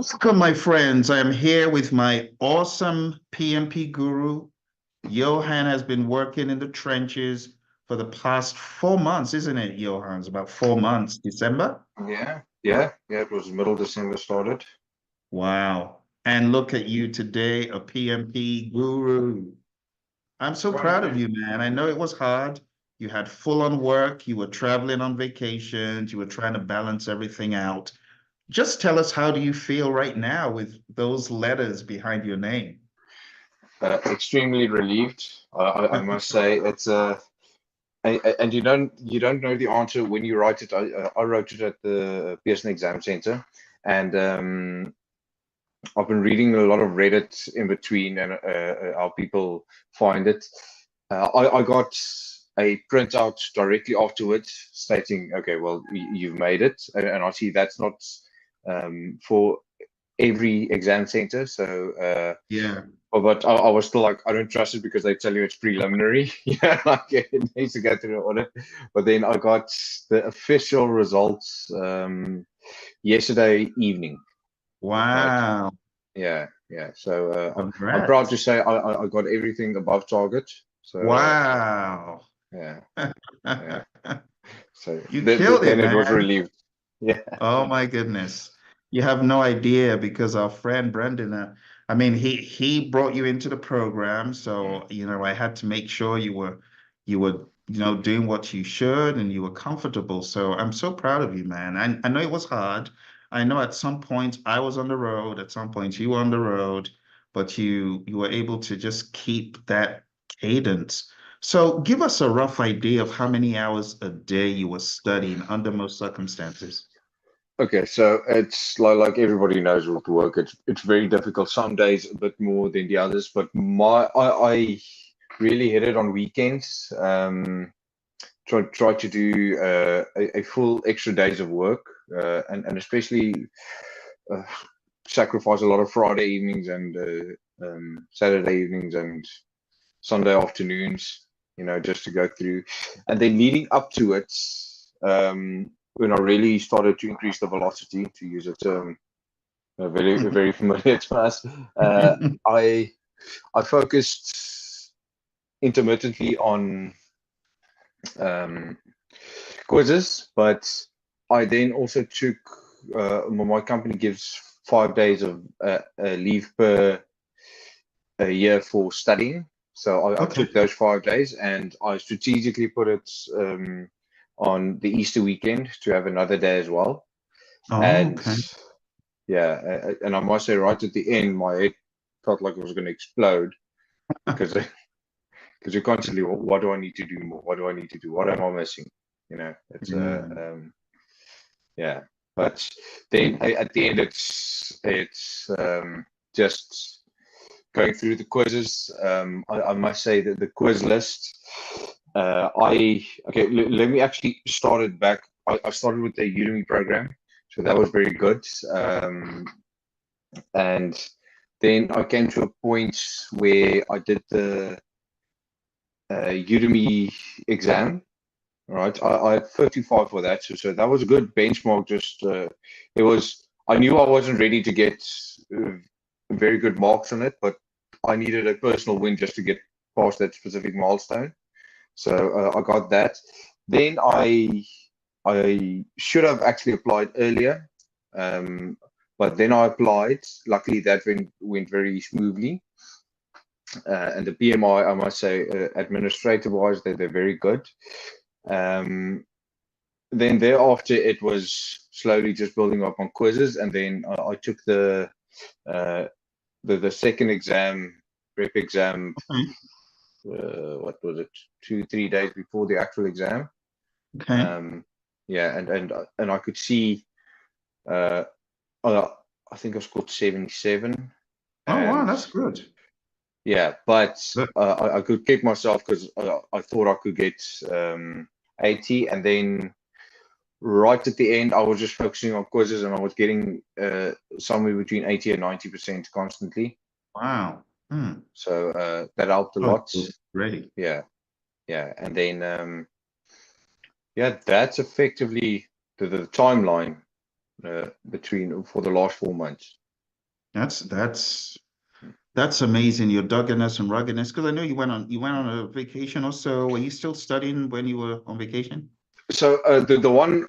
Welcome, my friends. I am here with my awesome PMP guru. Johan has been working in the trenches for the past 4 months, isn't it, Johan? It's about 4 months, December? Yeah. It was middle December started. Wow. And look at you today, a PMP guru. I'm so Trying proud of to. you, man. I know it was hard. You had full on work, you were traveling on vacations, you were trying to balance everything out. Just tell us, how do you feel right now with those letters behind your name? Extremely relieved. I must say and you don't know the answer when you write it. I wrote it at the Pearson Exam Center, and I've been reading a lot of Reddit in between and how people find it. I got a printout directly afterwards stating, okay, well, you've made it, and I see that's not for every exam center. So, Yeah. but I was still like, I don't trust it because they tell you it's preliminary. Yeah, like it needs to go through the audit. But then I got the official results yesterday evening. Right. Wow. Yeah. So I'm proud Congrats. to say I got everything above target. So Wow. yeah, yeah. So You killed it, then it was man. relieved. Yeah. Oh my goodness. You have no idea because our friend Brendan, I mean, he brought you into the program, Mm. so I had to make sure you were doing what you should and you were comfortable. So I'm so proud of you, man. I know it was hard. I know at some point I was on the road, at some point you were on the road, but you were able to just keep that cadence. So give us a rough idea of how many hours a day you were studying under most circumstances. Okay, so it's like everybody knows with work. It's very difficult. Some days a bit more than the others, but I really hit it on weekends. Try to do a full extra days of work, and especially uh, sacrifice a lot of Friday evenings and Saturday evenings and Sunday afternoons, just to go through. And then leading up to it, when I really started to increase the velocity, to use a term very familiar to us, I I focused intermittently on um, quizzes, but I then also took my company gives 5 days of leave per a year for studying. So I Okay. took those 5 days and I strategically put it on the Easter weekend to have another day as well. Oh, And okay. yeah, and I must say, right at the end, my head felt like it was going to explode because because you're constantly, what do I need to do more? What do I need to do? What am I missing? It's Mm. yeah. But then at the end, it's just going through the quizzes. I must say that the quiz list, let me actually start it back. I started with the Udemy program, so that was very good. And then I came to a point where I did the Udemy exam. Right, I had 55 for that, so that was a good benchmark. Just it was. I knew I wasn't ready to get uh, very good marks on it, but I needed a personal win just to get past that specific milestone. So I got that. Then I should have actually applied earlier, um, but then I applied. Luckily, that went very smoothly. And the PMI, I must say, administrative wise, they're very good. Um, then thereafter, it was slowly just building up on quizzes, and then I took uh, the second exam, prep exam. Okay. What was it? 2 3 days before the actual exam. Okay. Um, yeah, and I could see. Uh, uh, I think I scored 77, Oh, wow, and that's good. yeah, but Good. I could keep myself because I thought I could get 80, and then right at the end, I was just focusing on quizzes, and I was getting somewhere between 80 and 90% constantly. Wow. Hmm. So that helped a Oh, lot. ready. Yeah, yeah, and then yeah, that's effectively the timeline between for the last 4 months. That's that's amazing. Your doggedness and ruggedness. Because I know you went on a vacation or so. Were you still studying when you were on vacation? So the one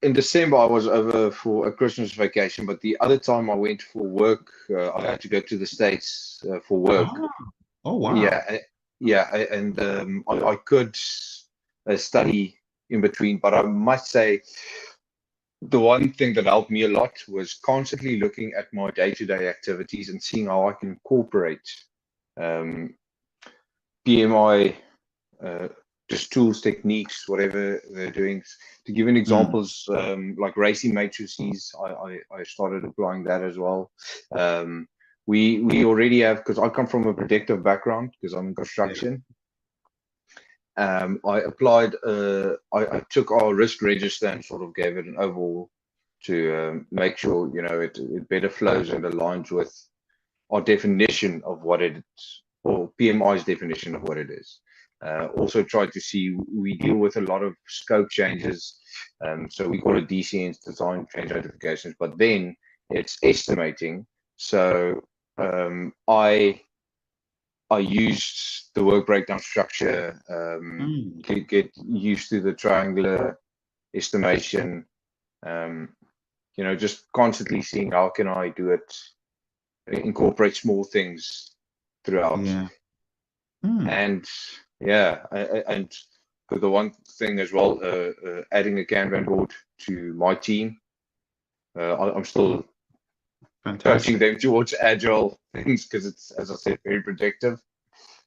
in December I was over for a Christmas vacation, but the other time I went for work, I had to go to the States for work. Oh, oh Yeah, wow. and I could study in between, but I must say the one thing that helped me a lot was constantly looking at my day-to-day activities and seeing how I can incorporate um, PMI, uh, just tools, techniques, whatever they're doing. To give an Mm, examples, like racing matrices, I started applying that as well. Um, we already have, because I come from a protective background because I'm in yeah. construction. I applied, I took our risk register and sort of gave it an overhaul to make sure, it better flows and aligns with our definition of what it is, or PMI's definition of what it is. Also try to see, we deal with a lot of scope changes. So we call it DCNs, design change notifications, but then it's estimating. So I used the work breakdown structure, Mm, get used to the triangular estimation, um, just constantly seeing how can I do it, incorporate small things throughout. yeah. Mm, And yeah, and the one thing as well, adding a Kanban board to my team. I'm still coaching fantastic. them towards agile things because it's, as I said, very predictive.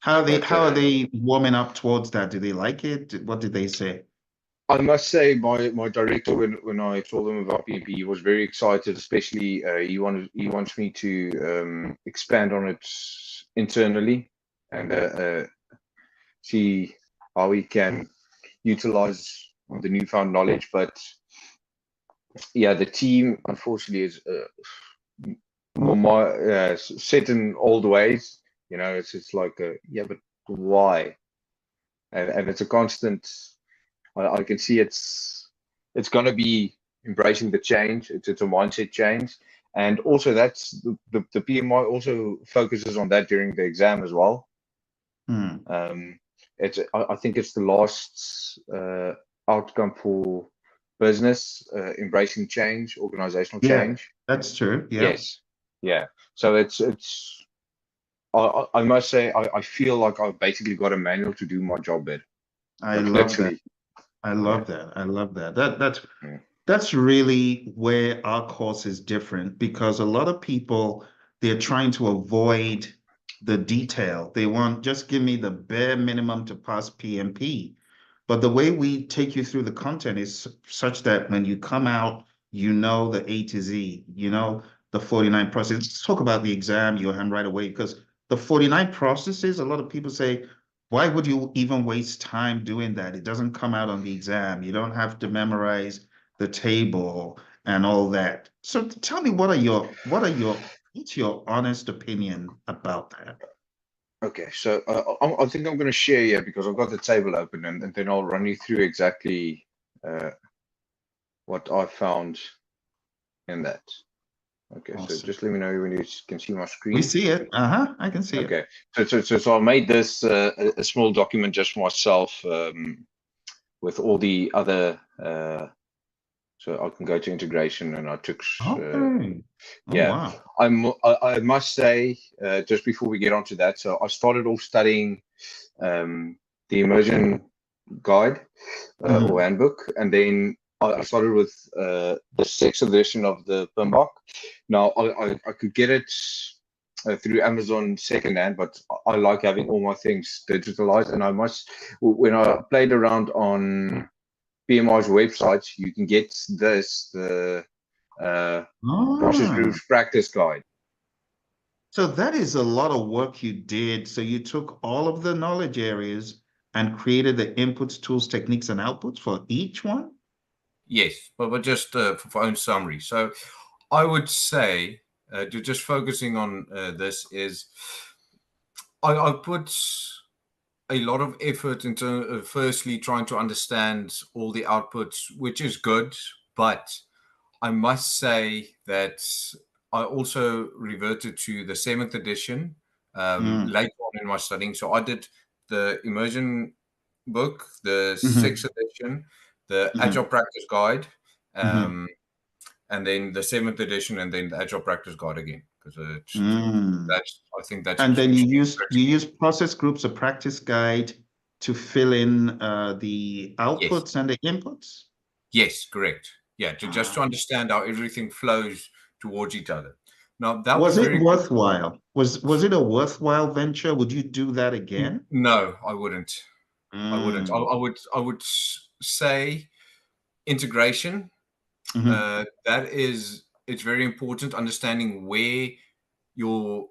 But How are they warming up towards that? Do they like it? What did they say? I must say, my director, when I told him about PMP, he was very excited. Especially, he wants me to expand on it internally and see how we can utilize the newfound knowledge. But yeah, the team unfortunately is more set in old ways. It's like yeah, but why? And it's a constant. I can see it's going to be embracing the change. It's a mindset change, and also that's the PMI also focuses on that during the exam as well. Mm, Um, I think it's the last outcome for business, embracing change, organizational yeah, change. that's true. Yeah. Yes, yeah. So it's I must say I feel like I've basically got a manual to do my job better. I Like love that. literally, I yeah. love that. I love that. That's Yeah. that's really where our course is different because a lot of people they're trying to avoid the detail. They want just give me the bare minimum to pass PMP. But the way we take you through the content is such that when you come out, you know the A to Z, you know the 49 process. Let's talk about the exam, Johan, right away, because the 49 processes, a lot of people say, why would you even waste time doing that? It doesn't come out on the exam. You don't have to memorize the table and all that. So tell me, what's your honest opinion about that? Okay, so I think I'm going to share here because I've got the table open, and then I'll run you through exactly uh, what I found in that. Okay, so Awesome. just let me know when you can see my We screen. see it. Uh-huh. I can see it. Okay, so I made this a small document just for myself, with all the other. So I can go to integration, and I took. Okay. Oh, Yeah, wow. I must say, just before we get onto that, so I started off studying the immersion guide, or Mhm. handbook, and then I started with the sixth edition of the PMBOK. Now I could get it through Amazon secondhand, but I like having all my things digitalized. And I must, when I played around on PMI's websites, you can get the uh, process Ah, groups practice guide. so that is a lot of work you did. So you took all of the knowledge areas and created the inputs, tools, techniques, and outputs for each one? Yes, but just for own summary. So I would say, just focusing on this is I put a lot of effort into firstly trying to understand all the outputs, which is good, but I must say that I also reverted to the 7th edition Mm, later on in my studying. So I did the immersion book, the 6th mhm, edition, the Agile mhm, Practice Guide, mhm, and then the 7th edition, and then the Agile Practice Guide again. Because mm. I think that's And then extremely you critical. use process groups, a practice guide to fill in the Yes, outputs and the inputs. yes, correct. Yeah, just to Ah. understand how everything flows towards each other. Now that was Was it very good. worthwhile? Was it a worthwhile venture? Would you do that again? No, I wouldn't. I wouldn't. Mm. I would say integration. Hmm. That is, it's very important understanding where your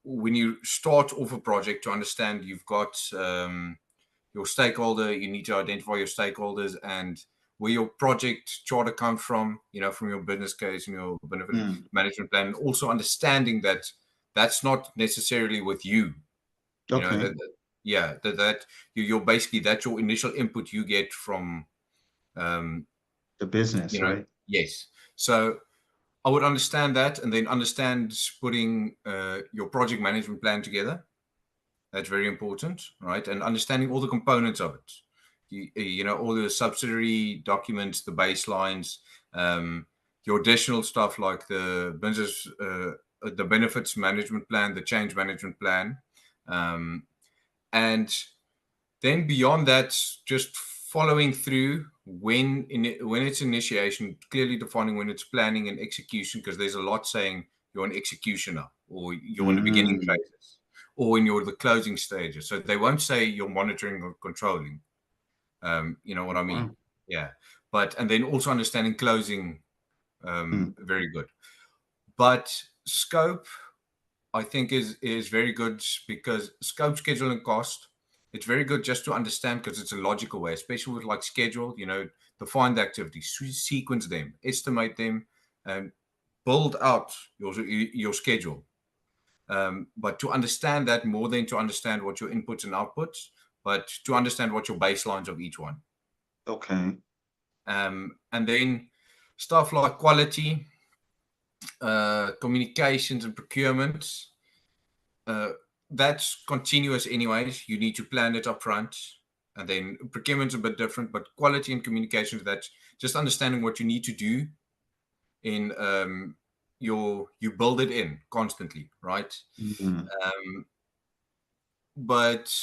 when you start off a project, to understand you've got your stakeholder. You need to identify your stakeholders and where your project charter comes from. You know, from your business case and your benefit Mm. management plan. And also understanding that that's not necessarily with you. You know Okay. yeah, that you're basically, that's your initial input you get from um, The business, you know, right? yes. So I would understand that, and then understand putting your project management plan together. That's very important, right? And understanding all the components of it. You know, all the subsidiary documents, the baselines, um, your additional stuff like the benefits management plan, the change management plan, um, and then beyond that, just following through when it's initiation, clearly defining when it's planning and execution, because there's a lot saying you're an executioner or you're in the beginning Mm. phases or in the closing stages. So they won't say you're monitoring or controlling. You know what I mean? Wow. Yeah. But and then also understanding closing, Mm. very good. But scope, I think is very good, because scope, schedule, and cost. It's very good just to understand, because it's a logical way, especially with like schedule. You know, define the activities, sequence them, estimate them, and build out your schedule. But to understand that, more than to understand what your inputs and outputs, but to understand what your baselines of each one. Okay. And then stuff like quality, communications, and procurement. Uh, that's continuous anyways. You need to plan it up front. And then procurement's a bit different, but quality and communications, that's just understanding what you need to do in you build it in constantly, right? Mm. Um, but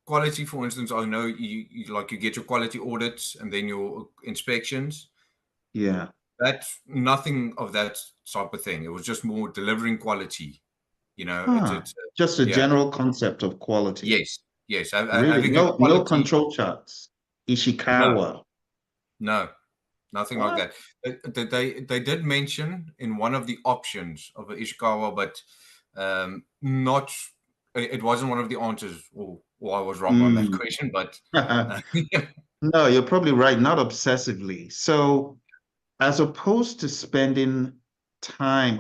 quality, for instance, I know you get your quality audits and then your inspections. Yeah. That's nothing of that type of thing. It was just more delivering quality. You know, Huh. Just a yeah. general concept of quality. Yes, yes. Really? Having a No quality. control charts. No, Ishikawa. no, nothing like What? that. They did mention in one of the options of Ishikawa, but not. It wasn't one of the answers, or I was wrong on that Mm. question. But yeah, No, you're probably right. Not obsessively. So, as opposed to spending time,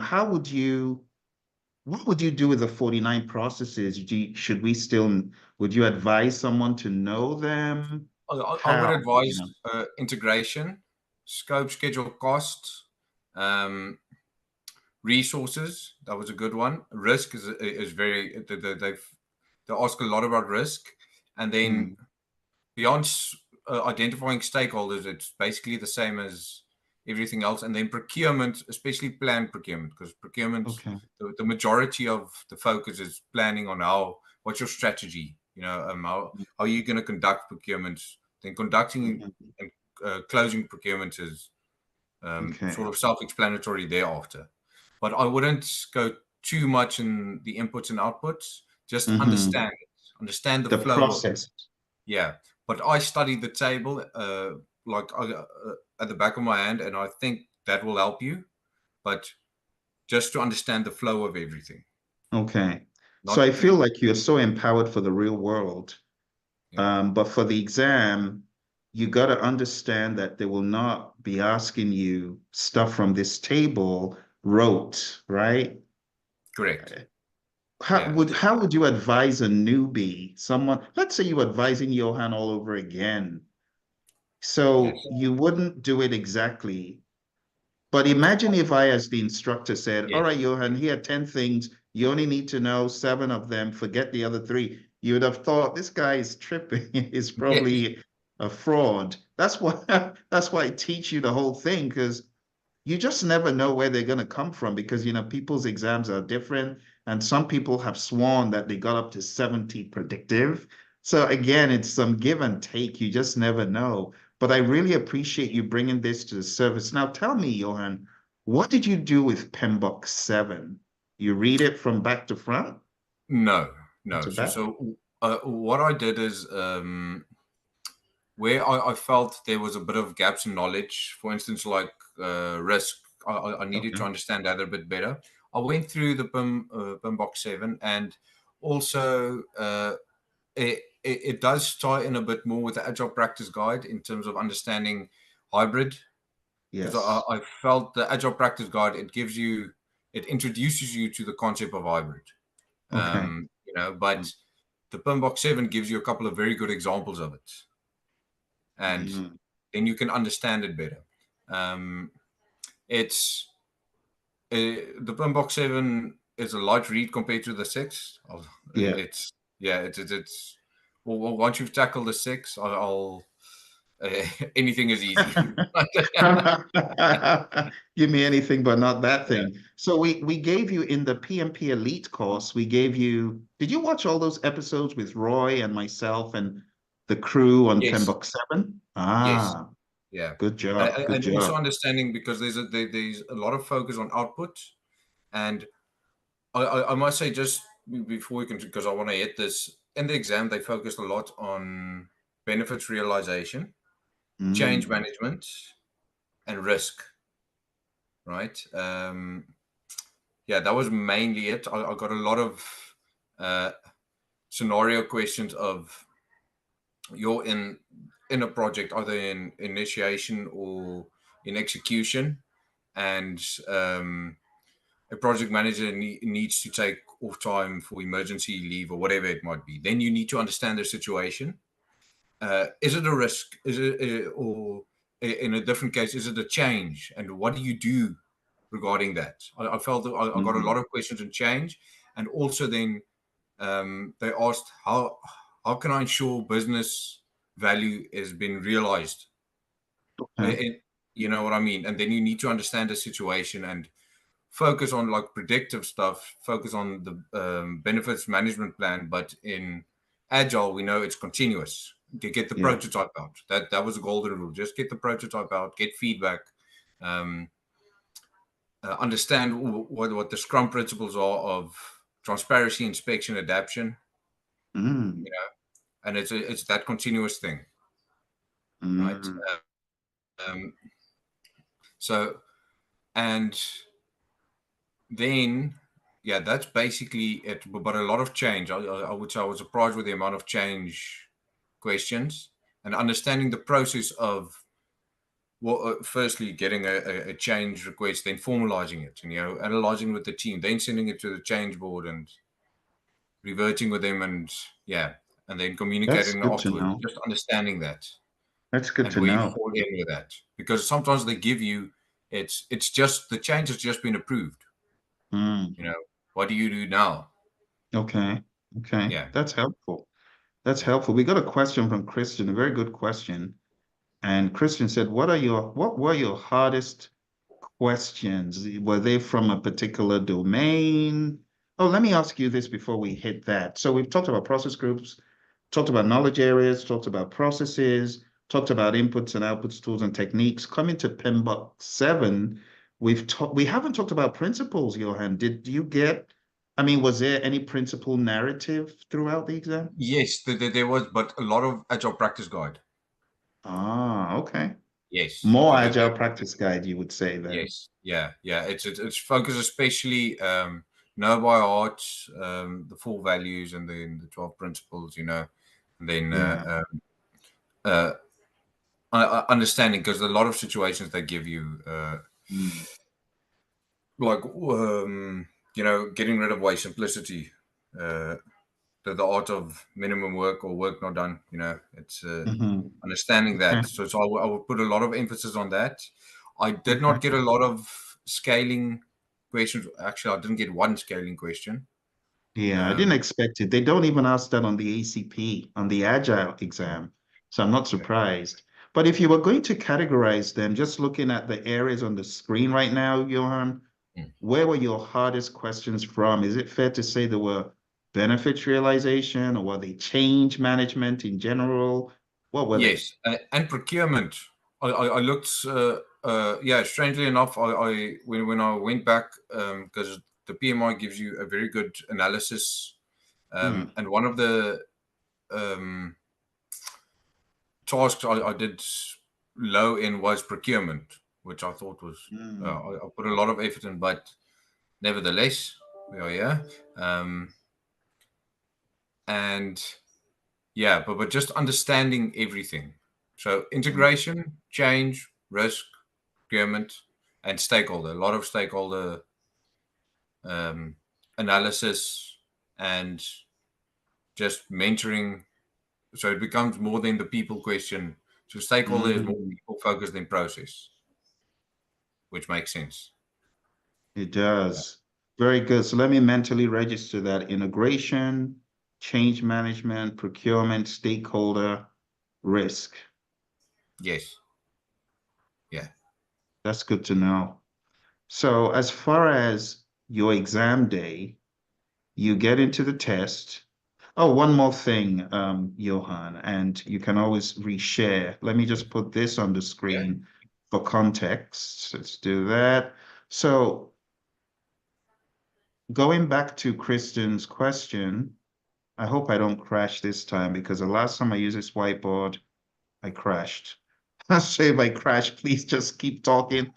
what would you do with the 49 processes? Should we still, would you advise someone to know them? I would How, advise integration, scope, schedule, cost, um, resources. That was a good one. Risk is very. They ask a lot about risk, and then Mm, beyond identifying stakeholders, it's basically the same as everything else. And then procurement, especially planned procurement, because procurement, okay. the majority of the focus is planning on what's your strategy. You know, how are you going to conduct procurement? Then conducting Mhm. and closing procurement is Okay. sort of self-explanatory thereafter. But I wouldn't go too much in the inputs and outputs. Just Hmm. understand the The flow of it. process. Yeah, but I studied the table at the back of my hand, and I think that will help you. But just to understand the flow of everything, Okay. So I not feel like you're so empowered for the real world. yeah, But for the exam, you got to understand that they will not be asking you stuff from this table wrote, right? correct. How Yeah, would you advise a newbie, someone, let's say you're advising Johan all over again. yes, So you wouldn't do it exactly But imagine if I, as the instructor, said, all Yes, right, Johan, here are 10 things. You only need to know 7 of them. Forget the other 3. You would have thought this guy is tripping. He's yes, probably a fraud. That's why that's why I teach you the whole thing, because you just never know where they're going to come from, because people's exams are different, and some people have sworn that they got up to 70 predictive. So again, it's some give and take. You just never know. But I really appreciate you bringing this to the service. Now tell me, Johan, what did you do with PMBOK 7? You read it from back to front, no, front no. to So, back? so what I did is where I felt there was a bit of gaps in knowledge, for instance, like risk, I needed to Okay. understand that a bit better. I went through the PIM box 7, and also it does tie in a bit more with the Agile Practice Guide in terms of understanding hybrid, because Yes. I felt the Agile Practice Guide, it introduces you to the concept of hybrid, Okay. but the PIM box 7 gives you a couple of very good examples of it, and Mm. then you can understand it better. Um, it's the Boombox 7 is a light read compared to the 6. Yeah. It's yeah, it's well, once you've tackled the 6, I'll anything is easy. Give me anything but not that Yeah. thing. So we gave you in the PMP Elite course, we gave you, did you watch all those episodes with Roy and myself and the crew on Yes, Pembroke 7? yes, Ah, yeah, good job. Good and also job. understanding, because there's a lot of focus on output, and I must say, just before we can, because I want to hit this, in the exam they focused a lot on benefits realization, change Mm, management, and risk, right? Yeah, that was mainly it. I got a lot of uh, scenario questions of, you're in a project, either in initiation or in execution, and a project manager needs to take off time for emergency leave or whatever it might be. Then you need to understand their situation. Is it a risk? Is it or in a different case, is it a change? And what do you do regarding that? I felt that I got a lot mm, of questions on change, and also then they asked how can I ensure business value has been realized? okay. You know what I mean? And then you need to understand the situation and focus on like predictive stuff, focus on the benefits management plan. But in agile, we know it's continuous. Get the Yeah. prototype out. That was a golden rule. Just get the prototype out, get feedback, um, understand what the Scrum principles are of transparency, inspection, adaptation. Mm, You know, and it's that continuous thing, right? mm, Um, so and then yeah, that's basically it. But a lot of change. I would say I was surprised with the amount of change questions, and understanding the process of firstly getting a change request, then formalizing it, and analyzing with the team, then sending it to the change board and reverting with them, and yeah, and then that's communicating good to afterwards. know. Just understanding that That's good and to where you know. fall in with that, because sometimes they give you, it's just the change has just been approved. Mm, You know, what do you do now? okay. Okay. Yeah, That's helpful. That's yeah. helpful. We got a question from Christian, a very good question. And Christian said, what were your hardest questions? Were they from a particular domain? Oh, let me ask you this before we hit that. So we've talked about process groups, talked about knowledge areas, talked about processes, talked about inputs and outputs, tools and techniques. Coming to PMBOK 7, we haven't talked about principles, Johan. Did you get, I mean, was there any principle narrative throughout the exam? Yes, there was, but a lot of agile practice guide. Ah, okay. Yes, More agile practice guide, you would say then. yes, yeah, yeah. It's focused especially know by heart the four values, and then the 12 principles. And then Yeah. uh, understanding, because a lot of situations they give you Mm. like getting rid of waste, simplicity, uh, the art of minimum work or work not done. It's Hmm. understanding Okay. that. So I would put a lot of emphasis on that. I did not get a lot of scaling questions. Actually, I didn't get one scaling question. Yeah, I didn't expect it. They don't even ask that on the ACP, on the Agile exam. So I'm not surprised. But if you were going to categorize them, just looking at the areas on the screen right now, Johan, where were your hardest questions from? Is it fair to say there were benefits realization, or were they change management in general? What were they? Yes, and procurement. I looked. Yeah, strangely enough, when I went back, because the PMI gives you a very good analysis, and one of the tasks I did low in was procurement, which I thought was I put a lot of effort in, but nevertheless, we are here. And yeah, but just understanding everything. So integration, change, risk, procurement, and stakeholder. A lot of stakeholder analysis and just mentoring. So it becomes more than the people question. So stakeholder is more people focused than process, which makes sense. It does. Very good. So let me mentally register that: integration, change management, procurement, stakeholder, risk. Yes. Yeah. That's good to know. So as far as your exam day, you get into the test. Oh, one more thing, Johan, and you can always reshare. Let me just put this on the screen for context. Let's do that. So going back to Kristen's question, I hope I don't crash this time, because the last time I used this whiteboard, I crashed. So if I crash, please just keep talking.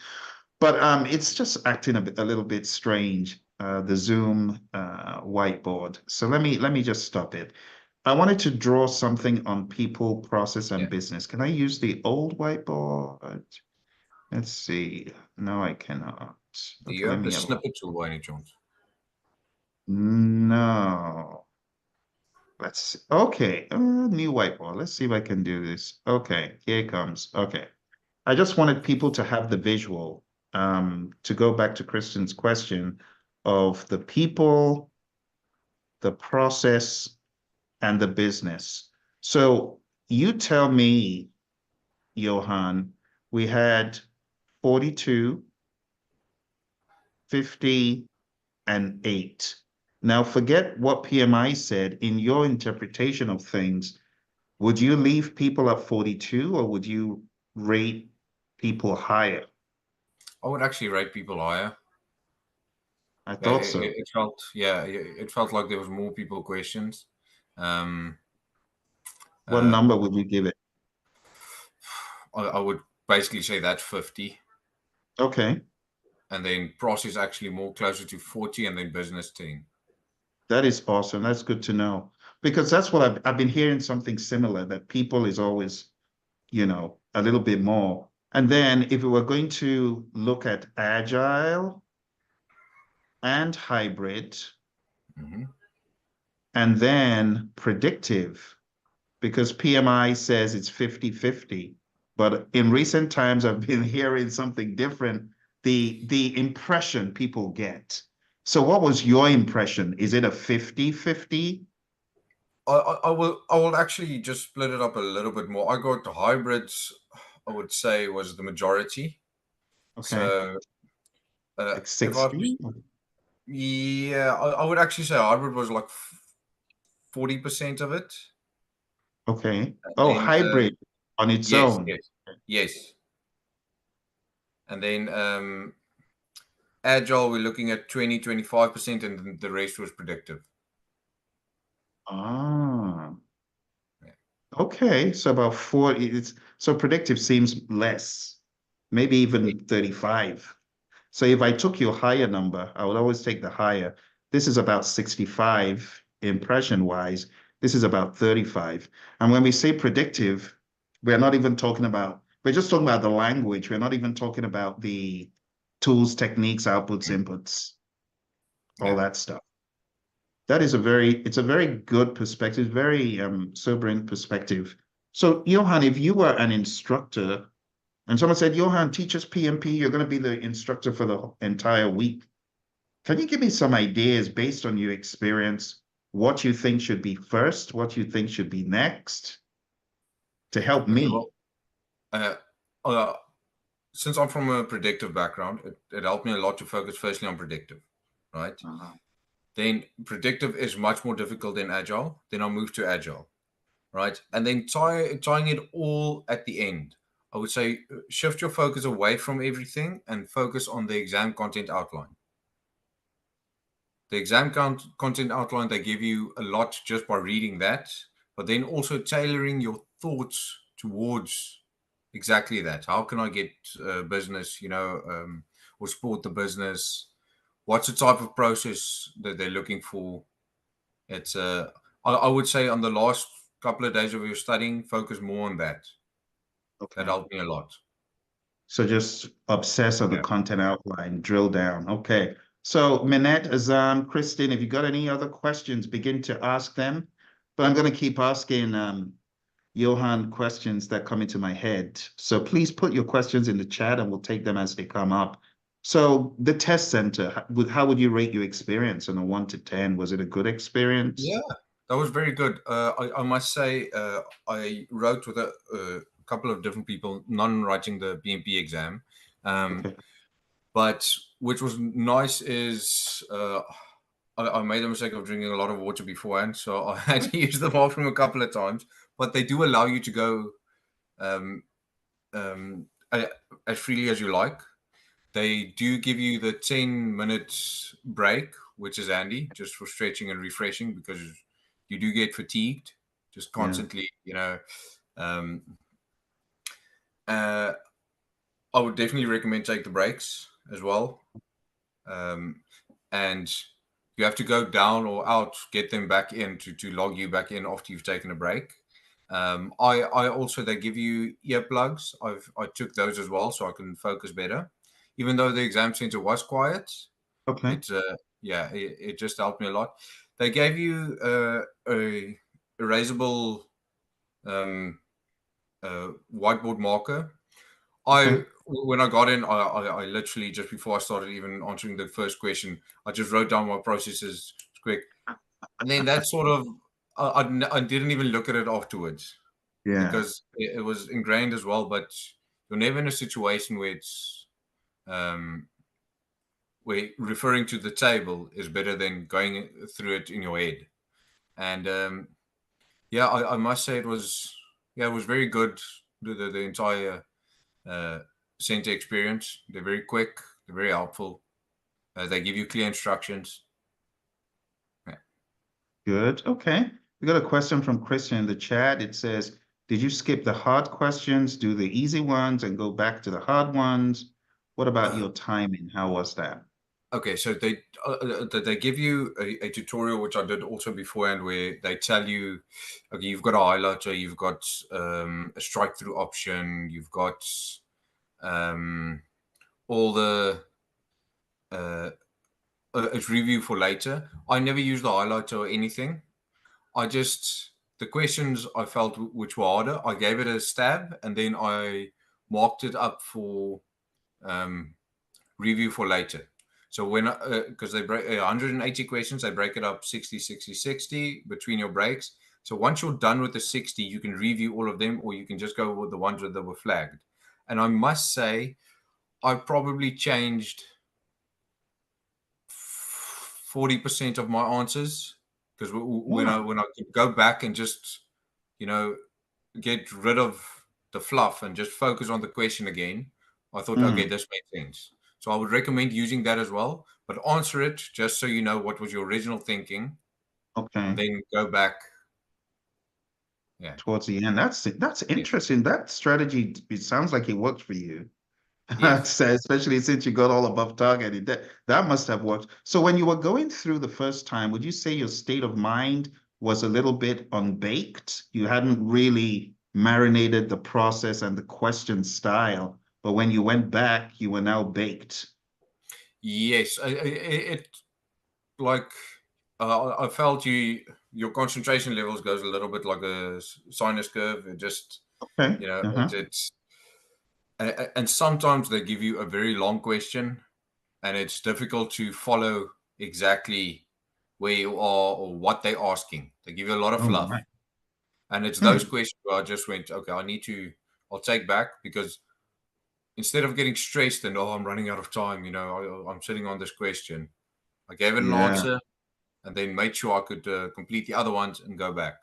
But it's just acting a little bit strange, the Zoom whiteboard. So let me just stop it. I wanted to draw something on people, process, and business. Can I use the old whiteboard? Let's see. No, I cannot. Do Okay, you let have the me have a look. snippet tool by any chance? No. Let's see. Okay, new whiteboard. Let's see if I can do this. Okay, here it comes. Okay. I just wanted people to have the visual, to go back to Kristen's question of the people, the process, and the business. So you tell me, Johan, we had 42, 50, and 8. Now forget what PMI said. In your interpretation of things, would you leave people at 42, or would you rate people higher? I would actually rate people higher. I Yeah, thought so. it felt like there was more people questions. What number would you give it? I would basically say that's 50. Okay, And then process actually more closer to 40, and then business 10. that is awesome. That's good to know, because that's what I've been hearing, something similar, that people is always, a little bit more. And then if we were going to look at agile and hybrid, and then predictive, because PMI says it's 50-50, but in recent times I've been hearing something different, the impression people get. So what was your impression? Is it a 50-50? I will actually just split it up a little bit more. I got the hybrids, I would say, was the majority. Okay. So Like if I 60? yeah, I would actually say hybrid was like 40% of it. Okay. And Oh, then hybrid on its yes, own. yes. And then agile, we're looking at 20-25%, and then the rest was predictive. Ah. Okay. So about 40. So predictive seems less, maybe even 35. So if I took your higher number, I would always take the higher. This is about 65 impression wise. This is about 35. And when we say predictive, we're just talking about the language. We're not even talking about the tools, techniques, outputs, inputs, all that stuff. That is it's a very good perspective, very sobering perspective. So Johan, if you were an instructor And someone said, Johan, teach us PMP. You're going to be the instructor for the entire week. Can you give me some ideas based on your experience, what you think should be first, what you think should be next to help Okay, me? well, uh, uh, since I'm from a predictive background, it helped me a lot to focus firstly on predictive, right? Then predictive is much more difficult than agile. Then I'll move to agile, right? And then tying it all at the end. I would say shift your focus away from everything and focus on the exam content outline. The exam content outline, they give you a lot just by reading that, but then also tailoring your thoughts towards exactly that. How can I get business, or support the business? What's the type of process that they're looking for? It's I would say on the last couple of days of your studying, focus more on that. That Okay. helped me a lot. So just obsess on the Yeah. content outline, drill down. Okay. So Minette, Azam, Kristen, if you got any other questions, begin to ask them. But I'm going to keep asking Johan questions that come into my head. So please put your questions in the chat and we'll take them as they come up. So the test center, how would you rate your experience on a 1 to 10? Was it a good experience? Yeah, that was very good. I must say, I wrote with a couple of different people, none writing the PMP exam. Okay. But which was nice is I made the mistake of drinking a lot of water beforehand, so I had to use the bathroom a couple of times. But they do allow you to go um, as freely as you like. They do give you the 10 minutes break, which is handy just for stretching and refreshing because you do get fatigued just Yeah. constantly, Um, uh, I would definitely recommend take the breaks as well. And you have to go down or out, get them back in to log you back in after you've taken a break. I also, they give you earplugs. I took those as well so I can focus better. Even though the exam center was quiet, Okay. it just helped me a lot. They gave you a erasable whiteboard marker. Okay. When I got in, I literally, just before I started even answering the first question, I just wrote down my processes quick, and then that sort of I didn't even look at it afterwards Yeah. because it was ingrained as well. But you're never in a situation where it's where referring to the table is better than going through it in your head. And yeah, I must say it was very good. The entire uh, center experience. They're very quick. They're very helpful. They give you clear instructions. Yeah. Good. Okay. We got a question from Christian in the chat. It says, did you skip the hard questions, do the easy ones, and go back to the hard ones? What about your timing? How was that? Okay, so they give you a tutorial, which I did also beforehand, where they tell you, okay, you've got a highlighter, you've got a strike through option, you've got all the it's review for later. I never use the highlighter or anything. I just, the questions I felt which were harder, I gave it a stab and then I marked it up for review for later. So when, because they break 180 questions, they break it up 60, 60, 60 between your breaks. So once you're done with the 60, you can review all of them, or you can just go with the ones that were flagged. And I must say, I probably changed 40% of my answers because when Oh, I could go back and just, you know, get rid of the fluff and just focus on the question again, I thought, okay, this makes sense. So I would recommend using that as well, but answer it just so you know what was your original thinking, and okay. then go back. Yeah. Towards the end. That's Yes. interesting. That strategy, it sounds like it worked for you. Yes. So especially since you got all above target, that must have worked. So when you were going through the first time, would you say your state of mind was a little bit unbaked? You hadn't really marinated the process and the question style, but when you went back, you were now baked. Yes. It like I felt your concentration levels goes a little bit like a sinus curve. It just, Okay. you know, Uh-huh. it's And sometimes they give you a very long question, and it's difficult to follow exactly where you are or what they're asking. They give you a lot of Oh fluff. my. And it's those Hmm. questions where I just went, okay, I'll take back, because instead of getting stressed and, oh, I'm running out of time, I'm sitting on this question, I gave it an Yeah. answer and then made sure I could complete the other ones and go back.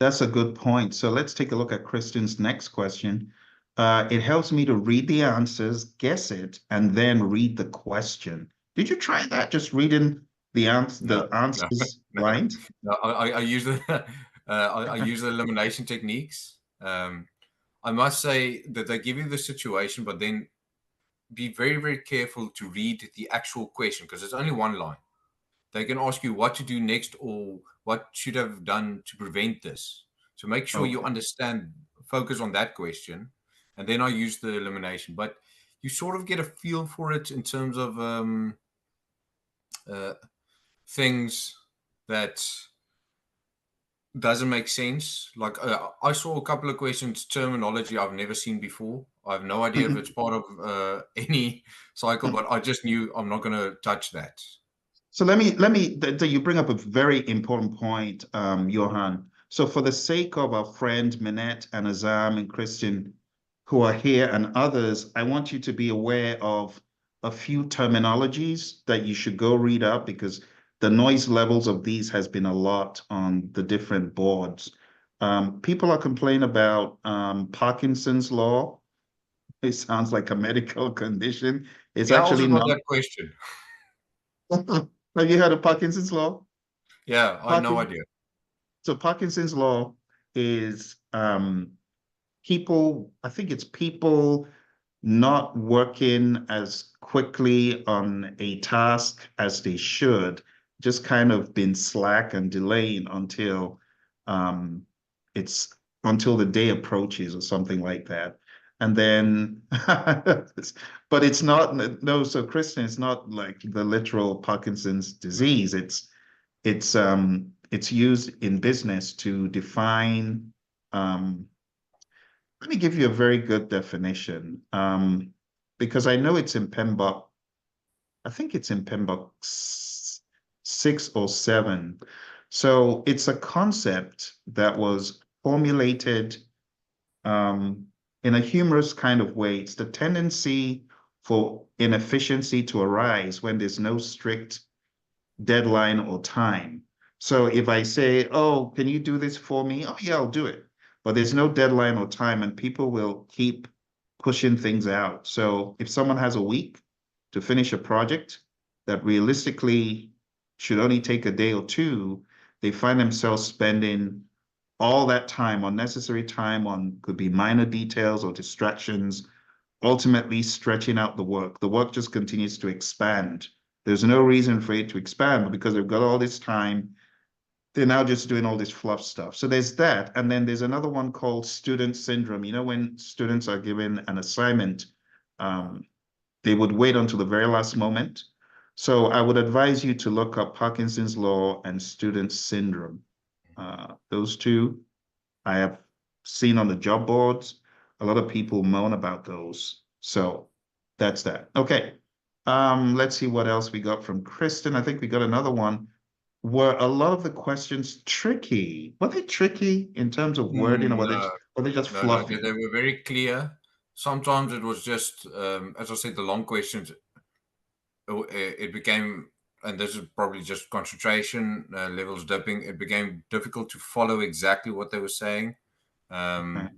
That's a good point. So let's take a look at Kristen's next question. It helps me to read the answers, guess it, and then read the question. Did you try that? Just reading No, the no, answers no, blind? no. I use the I use the elimination techniques. I must say that they give you the situation, but then be very, very careful to read the actual question, because it's only one line. They can ask you what to do next or what should have done to prevent this. So make sure you Okay. understand, focus on that question, and then I use the elimination. But you sort of get a feel for it in terms of uh, things that doesn't make sense. Like I saw a couple of questions, terminology I've never seen before. I have no idea if it's part of any cycle, but I just knew I'm not going to touch that. So you bring up a very important point, Johan. So for the sake of our friend Minette and Azam and Christian who are here and others, I want you to be aware of a few terminologies that you should go read up, because the noise levels of these has been a lot on the different boards. People are complaining about Parkinson's law. It sounds like a medical condition. It's Yeah, I also actually got not. that question. Have you heard of Parkinson's law? Yeah, I had no Parkin idea. so Parkinson's law is people, I think it's people not working as quickly on a task as they should, just kind of been slack and delaying um, it's until the day approaches or something like that. And then, but it's not, no, so Kristen, it's not like the literal Parkinson's disease. It's used in business to define let me give you a very good definition, because I know it's in PMBOK. I think it's in PMBOK 6 or 7. So it's a concept that was formulated in a humorous kind of way. It's the tendency for inefficiency to arise when there's no strict deadline or time. So if I say, oh, can you do this for me? Oh, yeah, I'll do it. But there's no deadline or time, and people will keep pushing things out. So if someone has a week to finish a project that realistically should only take a day or two, they find themselves spending all that time, unnecessary time on could be minor details or distractions, ultimately stretching out the work. The work just continues to expand. There's no reason for it to expand, but because they've got all this time, they're now just doing all this fluff stuff. So there's that. And then there's another one called student syndrome. You know, when students are given an assignment, um, they would wait until the very last moment. So I would advise you to look up Parkinson's law and student syndrome. Those two I have seen on the job boards. A lot of people moan about those. So that's that. Okay. Let's see what else we got from Kristen. I think we got another one. Were a lot of the questions tricky? Were they tricky in terms of wording, or No, were they just no. They, fluffy? they were very clear. Sometimes it was just, as I said, the long questions. It became, and this is probably just concentration levels dipping. It became difficult to follow exactly what they were saying. Okay.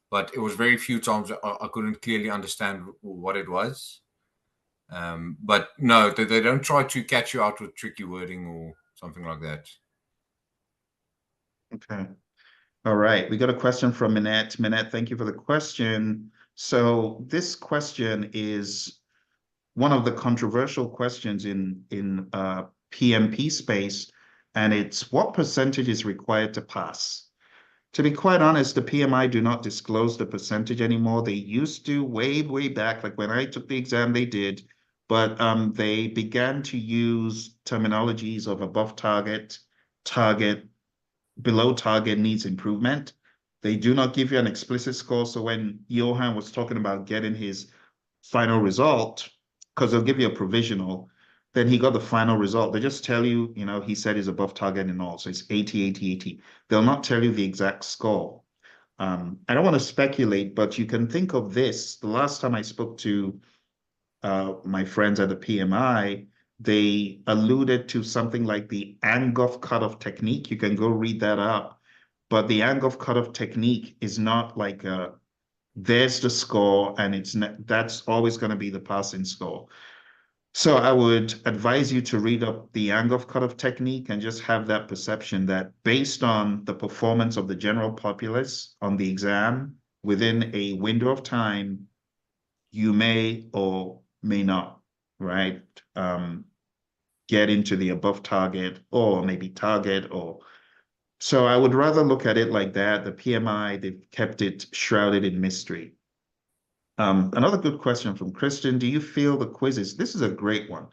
But it was very few times I couldn't clearly understand what it was. But no, they don't try to catch you out with tricky wording or something like that. Okay. All right. We got a question from Minette. Minette, thank you for the question. So this question is one of the controversial questions in PMP space, and it's what percentage is required to pass? To be quite honest, the PMI do not disclose the percentage anymore. They used to way, way back, like when I took the exam, they did, but they began to use terminologies of above target, target, below target needs improvement. They do not give you an explicit score. So when Johan was talking about getting his final result, because they'll give you a provisional, then he got the final result. They just tell you, he said he's above target and all. So it's 80, 80, 80. They'll not tell you the exact score. I don't want to speculate, but you can think of this. The last time I spoke to my friends at the PMI, they alluded to something like the Angoff cutoff technique. You can go read that up. But the Angoff cutoff technique is not like there's the score and that's always going to be the passing score. So I would advise you to read up the Angoff cutoff technique and just have that perception that based on the performance of the general populace on the exam within a window of time, you may or may not, right? Get into the above target or maybe target or so I would rather look at it like that. The PMI, they've kept it shrouded in mystery. Another good question from Christian. Do you feel the quizzes? This is a great one.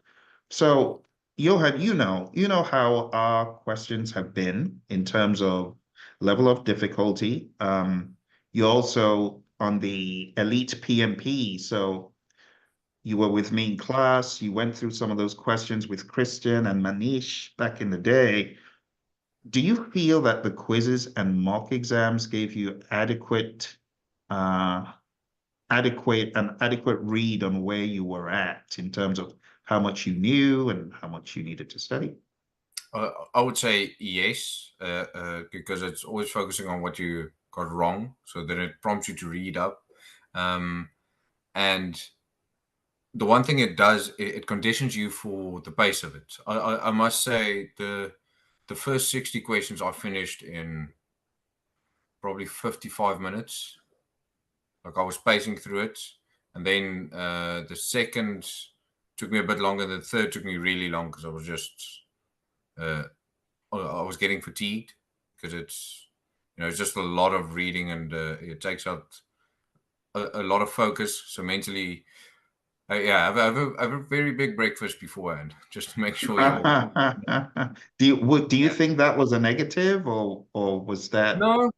So, Johan, you know how our questions have been in terms of level of difficulty. You also on the elite PMP. So you were with me in class. You went through some of those questions with Christian and Manish back in the day. Do you feel that the quizzes and mock exams gave you uh, adequate read on where you were at in terms of how much you knew and how much you needed to study? I would say yes, because it's always focusing on what you got wrong, so then it prompts you to read up. And the one thing it does, it conditions you for the pace of it. I must say the first 60 questions I finished in probably 55 minutes. Like I was pacing through it, and then the second took me a bit longer. The third took me really long because I was just I was getting fatigued because it's just a lot of reading and it takes out a lot of focus. So mentally, yeah, have a very big breakfast beforehand just to make sure you're. Do you Yeah. think that was a negative or was that No,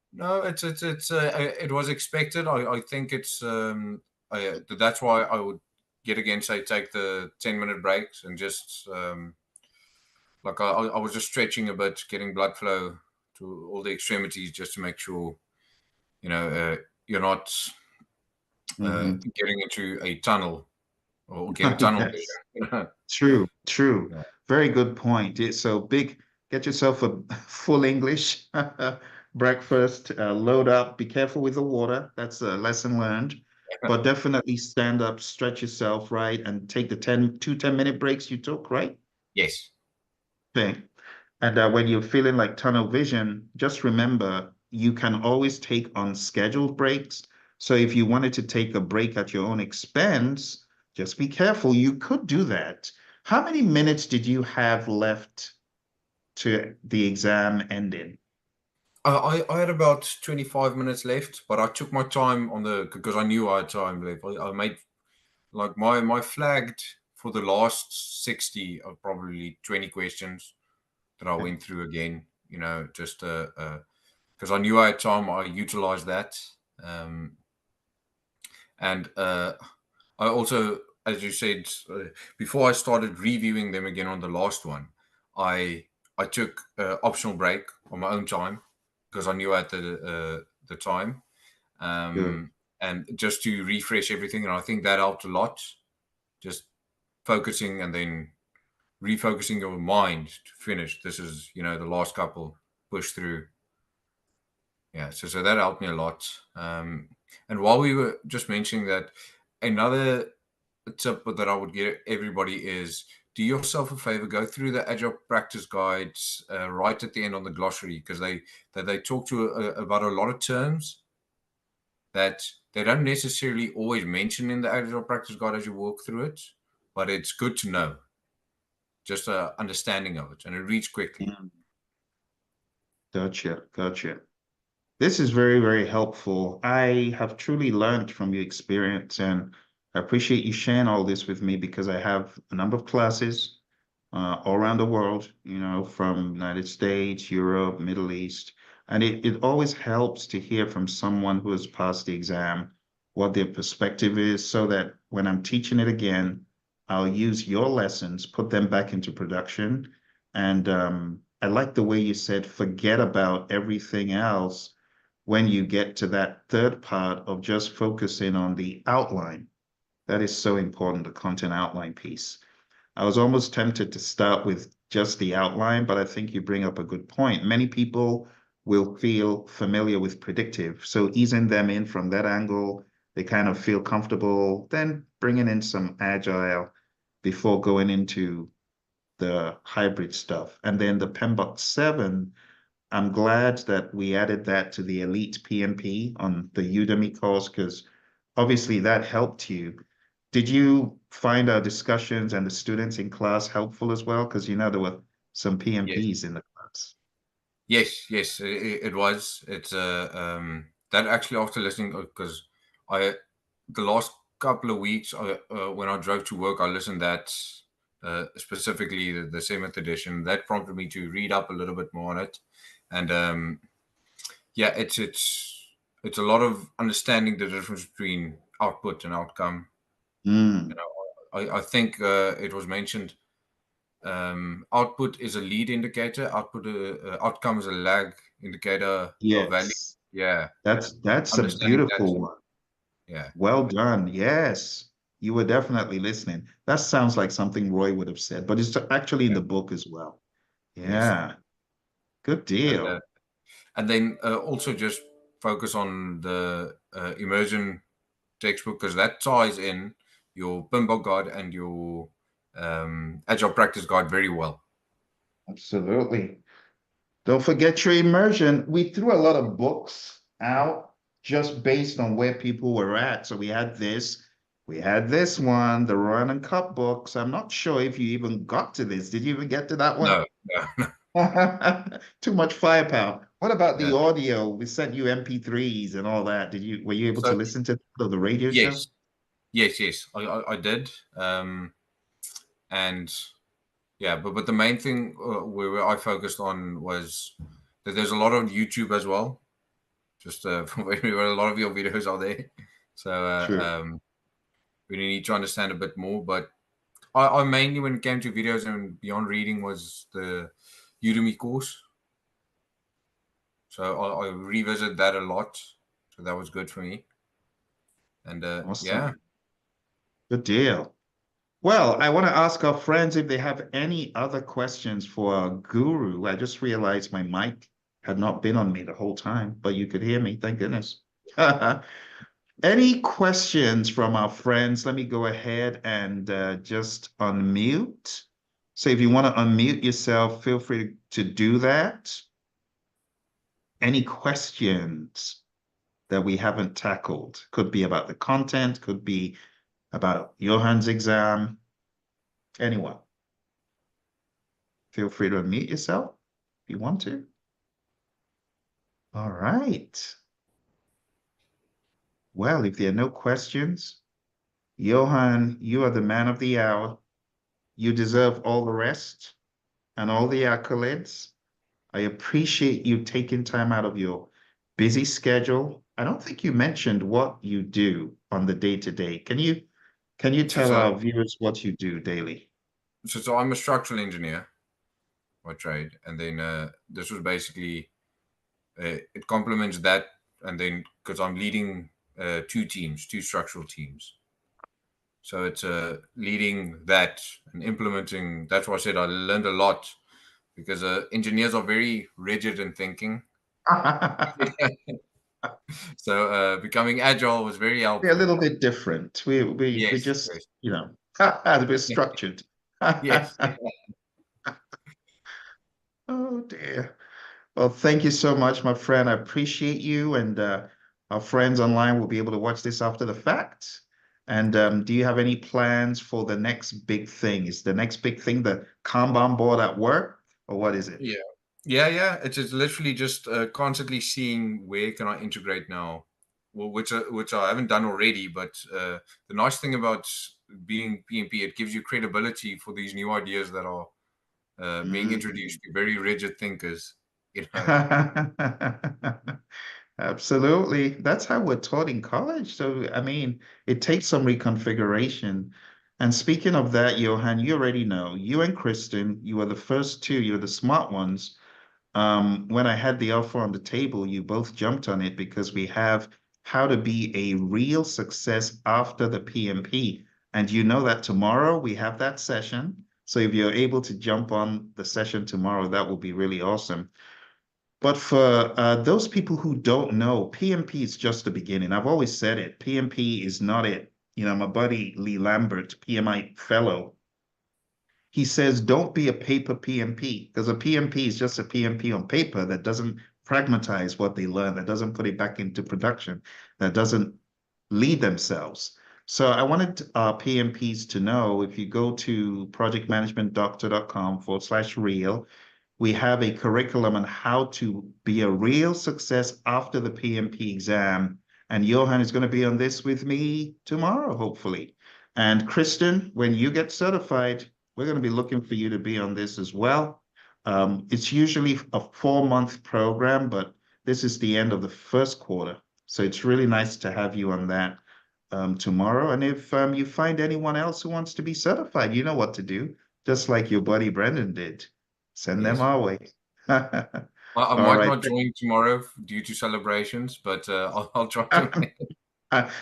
it was expected. I think that's why I would yet again say take the 10-minute breaks and just like I was just stretching a bit, getting blood flow to all the extremities just to make sure you're not Mhm. getting into a tunnel or getting tunnel Yes. vision. True, true. Yeah. Very good point. So get yourself a full English breakfast, load up, be careful with the water. That's a lesson learned. But definitely stand up, stretch yourself, right? And take the 10-minute breaks you took, right? Yes. Okay. And when you're feeling like tunnel vision, just remember you can always take unscheduled breaks. So if you wanted to take a break at your own expense, just be careful. You could do that. How many minutes did you have left to the exam ending? I had about 25 minutes left, but I took my time because I knew I had time left. I made like my flagged for the last 60 of probably 20 questions that I went through again, just because I knew I had time, I utilized that. And I also, as you said, before I started reviewing them again on the last one, I took optional break on my own time because I knew I had the time, Good. and just to refresh everything. And I think that helped a lot. Just focusing and then refocusing your mind to finish. This is the last couple push through. Yeah, so that helped me a lot. And while we were just mentioning that, another tip that I would give everybody is do yourself a favor, go through the agile practice guides right at the end on the glossary because they talk to about a lot of terms that they don't necessarily always mention in the agile practice guide as you walk through it, but it's good to know, just a understanding of it, and it reads quickly. Mm, Gotcha, gotcha. This is very, very helpful. I have truly learned from your experience, and I appreciate you sharing all this with me because I have a number of classes all around the world, from United States, Europe, Middle East. And it always helps to hear from someone who has passed the exam what their perspective is, so that when I'm teaching it again, I'll use your lessons, put them back into production. And I like the way you said, forget about everything else when you get to that third part of just focusing on the outline. That is so important, the content outline piece. I was almost tempted to start with just the outline, but I think you bring up a good point. Many people will feel familiar with predictive, so easing them in from that angle, they kind of feel comfortable, then bringing in some agile before going into the hybrid stuff. And then the PMBOK 7, I'm glad that we added that to the Elite PMP on the Udemy course, because obviously that helped you. Did you find our discussions and the students in class helpful as well? Because you know there were some Yes. PMPs in the class. Yes, it was. It's that actually after listening, because I the last couple of weeks when I drove to work, I listened that specifically the 7th edition. That prompted me to read up a little bit more on it, and yeah, it's a lot of understanding the difference between output and outcome. You Mm, know, I think it was mentioned. Output is a lead indicator. Outcome is a lag indicator of value. yes, Yeah, that's a understanding that. beautiful one. Yeah, Well done. Yes, you were definitely listening. That sounds like something Roy would have said, but it's actually in yeah, the book as well. yes, Yeah, good and deal. then also just focus on the immersion textbook, because that ties in your PMBOK guide and your agile practice guide very well. Absolutely. Don't forget your immersion. We threw a lot of books out just based on where people were at. So we had this one, the Run and Cup books. I'm not sure if you even got to this. Did you even get to that one? No, no, Too much firepower. What about the yeah. audio? We sent you MP3s and all that. Were you able to So listen to the radio show? yes, yes, I did, and yeah, but the main thing where I focused on was that there's a lot on YouTube as well. Just where a lot of your videos are there, so Sure. we need to understand a bit more. But I mainly, when it came to videos and beyond reading, was the Udemy course. So I revisit that a lot. So that was good for me. And yeah, Awesome. Good deal. Well, I want to ask our friends if they have any other questions for our guru. I just realized my mic had not been on me the whole time, but you could hear me. Thank goodness. Any questions from our friends? Let me go ahead and just unmute. So if you want to unmute yourself, feel free to do that. Any questions that we haven't tackled? Could be about the content, could be about Johan's exam. Anyone? Feel free to unmute yourself if you want to. All right. Well, if there are no questions, Johan, you are the man of the hour. You deserve all the rest and all the accolades. I appreciate you taking time out of your busy schedule. I don't think you mentioned what you do on the day-to-day. Can you so tell our viewers what you do daily? so I'm a structural engineer by trade, and then this was basically it complements that, and then because I'm leading two structural teams. So it's leading that and implementing. That's why I said I learned a lot, because engineers are very rigid in thinking. So becoming agile was very We're a helpful. little bit different. We Yes, just, yes, a bit structured. yes. Oh dear. Well, thank you so much, my friend. I appreciate you, and our friends online will be able to watch this after the fact. And do you have any plans for the next big thing? Is the next big thing the Kanban board at work, or what is it? Yeah, yeah. It's just literally just constantly seeing where can I integrate now, well, which I haven't done already. But the nice thing about being PMP, it gives you credibility for these new ideas that are being introduced Mm, to very rigid thinkers. you know. Absolutely. That's how we're taught in college. So, I mean, it takes some reconfiguration. And speaking of that, Johan, you already know, you and Kristen, you were the first two, you're the smart ones. When I had the offer on the table, you both jumped on it because we have how to be a real success after the PMP. And you know that tomorrow we have that session. So if you're able to jump on the session tomorrow, that will be really awesome. But for those people who don't know, PMP is just the beginning. I've always said it. PMP is not it. You know, my buddy Lee Lambert, PMI fellow, he says, don't be a paper PMP because a PMP is just a PMP on paper that doesn't pragmatize what they learn, that doesn't put it back into production, that doesn't lead themselves. So I wanted our PMPs to know if you go to projectmanagementdoctor.com/real, we have a curriculum on how to be a real success after the PMP exam. And Johan is going to be on this with me tomorrow, hopefully. And Kristen, when you get certified, we're going to be looking for you to be on this as well. It's usually a 4-month program, but this is the end of the first quarter. So it's really nice to have you on that tomorrow. And if you find anyone else who wants to be certified, you know what to do, just like your buddy Brendan did. Send them Yes. our way. I All might right. not join tomorrow due to celebrations, but I'll try to.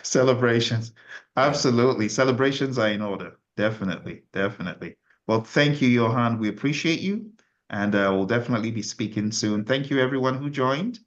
Celebrations. Yeah. Absolutely. Celebrations are in order. Definitely. Definitely. Well, thank you, Johan. We appreciate you. And we'll definitely be speaking soon. Thank you, everyone who joined.